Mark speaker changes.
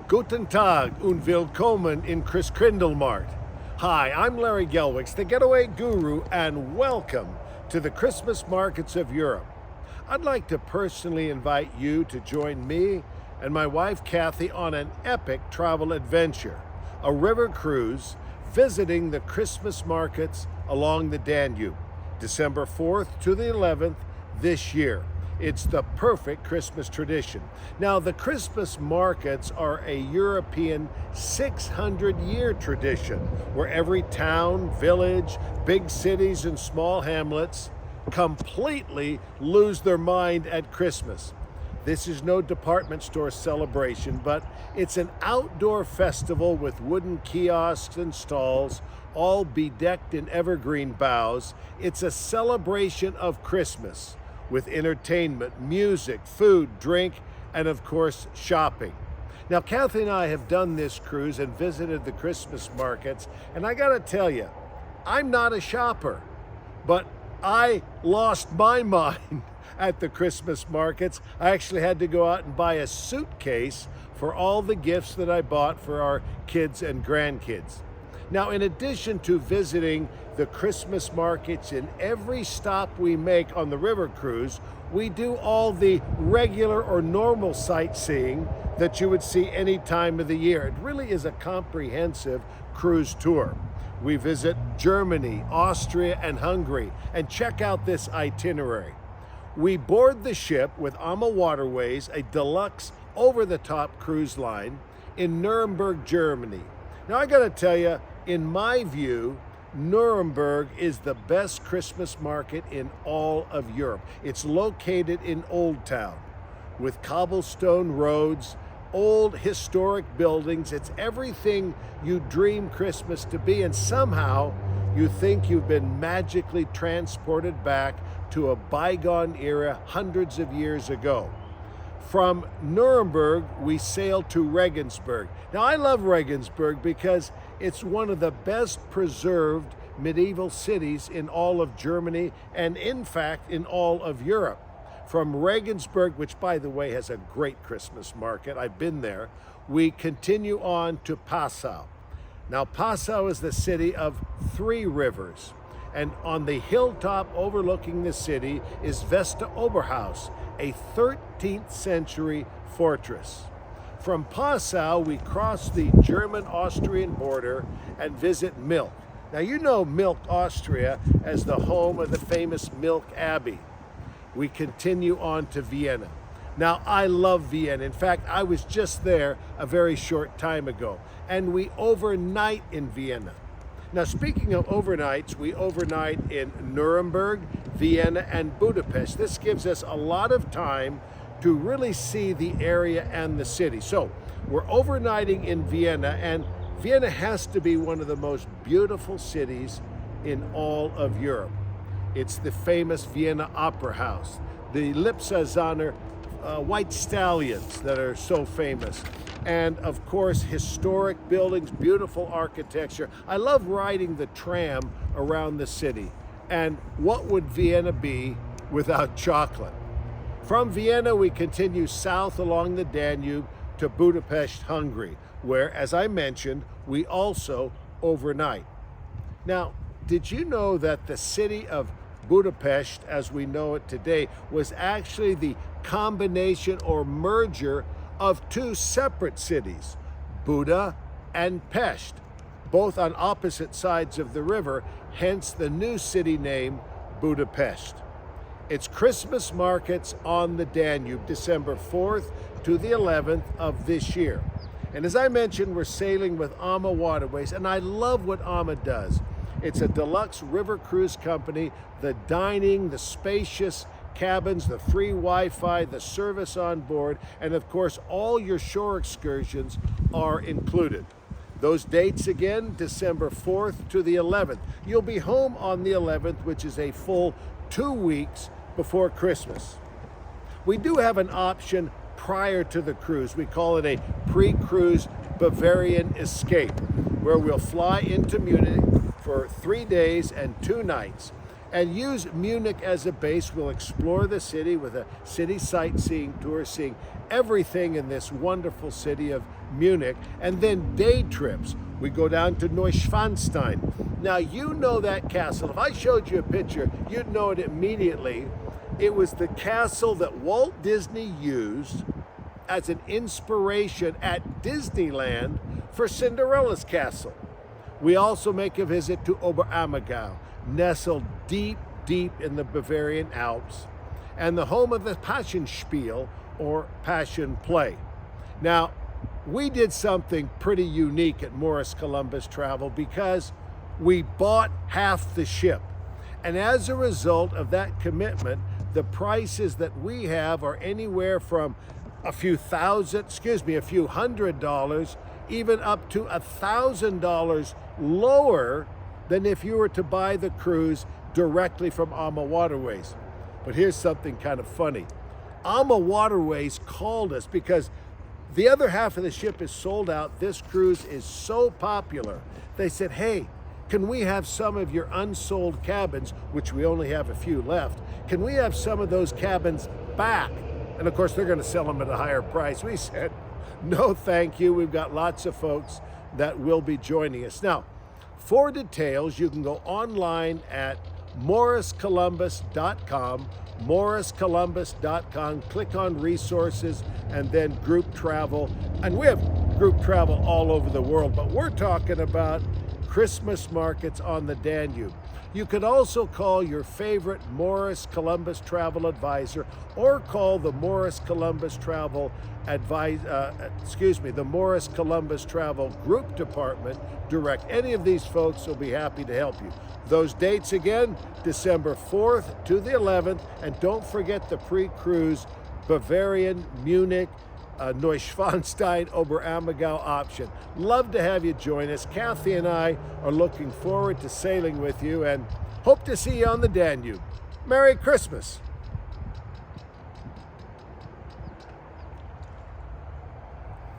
Speaker 1: Guten Tag und willkommen in Christkindlmarkt. Hi, I'm Larry Gelwix, the Getaway Guru, and welcome to the Christmas markets of Europe. I'd like to personally invite you to join me and my wife Kathy on an epic travel adventure, a river cruise visiting the Christmas markets along the Danube, December 4th to the 11th this year. It's the perfect Christmas tradition. Now, the Christmas markets are a European 600-year tradition where every town, village, big cities, and small hamlets completely lose their mind at Christmas. This is no department store celebration, but it's an outdoor festival with wooden kiosks and stalls, all bedecked in evergreen boughs. It's a celebration of Christmas, with entertainment, music, food, drink, and of course, shopping. Now, Kathy and I have done this cruise and visited the Christmas markets, and I gotta tell you, I'm not a shopper, but I lost my mind at the Christmas markets. I actually had to go out and buy a suitcase for all the gifts that I bought for our kids and grandkids. Now, in addition to visiting the Christmas markets in every stop we make on the river cruise, we do all the regular or normal sightseeing that you would see any time of the year. It really is a comprehensive cruise tour. We visit Germany, Austria, and Hungary, and check out this itinerary. We board the ship with AMA Waterways, a deluxe over-the-top cruise line in Nuremberg, Germany. Now, I gotta tell you, in my view, Nuremberg is the best Christmas market in all of Europe. It's located in Old Town with cobblestone roads, old historic buildings. It's everything you dream Christmas to be, and somehow you think you've been magically transported back to a bygone era hundreds of years ago. From Nuremberg, we sail to Regensburg. Now, I love Regensburg because it's one of the best preserved medieval cities in all of Germany and, in fact, in all of Europe. From Regensburg, which, by the way, has a great Christmas market, I've been there, we continue on to Passau. Now, Passau is the city of three rivers, and on the hilltop overlooking the city is Vesta Oberhaus, a 13th century fortress. From Passau, we cross the German-Austrian border and visit Milk. Now, you know Milk, Austria, as the home of the famous Milk Abbey. We continue on to Vienna. Now, I love Vienna. In fact, I was just there a very short time ago, and we overnight in Vienna. Now, speaking of overnights, we overnight in Nuremberg, Vienna, and Budapest. This gives us a lot of time to really see the area and the city. So we're overnighting in Vienna, and Vienna has to be one of the most beautiful cities in all of Europe. It's the famous Vienna Opera House, the Lipsa white stallions that are so famous, and of course historic buildings, beautiful architecture. I love riding the tram around the city, and what would Vienna be without chocolate? From Vienna, we continue south along the Danube to Budapest, Hungary, where, as I mentioned, we also overnight. Now, did you know that the city of Budapest, as we know it today, was actually the combination or merger of two separate cities, Buda and Pest, both on opposite sides of the river, hence the new city name, Budapest. It's Christmas markets on the Danube, December 4th to the 11th of this year. And as I mentioned, we're sailing with AMA Waterways, and I love what AMA does. It's a deluxe river cruise company. The dining, the spacious cabins, the free Wi-Fi, the service on board, and of course, all your shore excursions are included. Those dates again, December 4th to the 11th. You'll be home on the 11th, which is a full 2 weeks before Christmas. We do have an option prior to the cruise. We call it a pre-cruise Bavarian escape, where we'll fly into Munich for 3 days and 2 nights and use Munich as a base. We'll explore the city with a city sightseeing tour, seeing everything in this wonderful city of Munich, and then day trips. We go down to Neuschwanstein. Now, you know that castle. If I showed you a picture, you'd know it immediately. It was the castle that Walt Disney used as an inspiration at Disneyland for Cinderella's castle. We also make a visit to Oberammergau, nestled deep in the Bavarian Alps, and the home of the Passionspiel, or Passion Play. Now, we did something pretty unique at Morris Columbus Travel because we bought half the ship. And as a result of that commitment, the prices that we have are anywhere from a few $100, even up to $1,000 lower than if you were to buy the cruise directly from AMA Waterways. But here's something kind of funny. AMA Waterways called us because the other half of the ship is sold out. This cruise is so popular. They said, hey, can we have some of your unsold cabins, which we only have a few left, can we have some of those cabins back? And of course, they're going to sell them at a higher price. We said, no, thank you. We've got lots of folks that will be joining us. Now, for details, you can go online at morriscolumbus.com, click on resources, and then group travel. And we have group travel all over the world, but we're talking about Christmas markets on the Danube. You could also call your favorite Morris Columbus travel advisor, or call the Morris Columbus Travel the Morris Columbus Travel Group Department direct. Any of these folks will be happy to help you. Those dates again, December 4th to the 11th, and don't forget the pre-cruise Bavarian, Munich, Neuschwanstein, Oberammergau option. Love to have you join us. Kathy and I are looking forward to sailing with you and hope to see you on the Danube. Merry Christmas.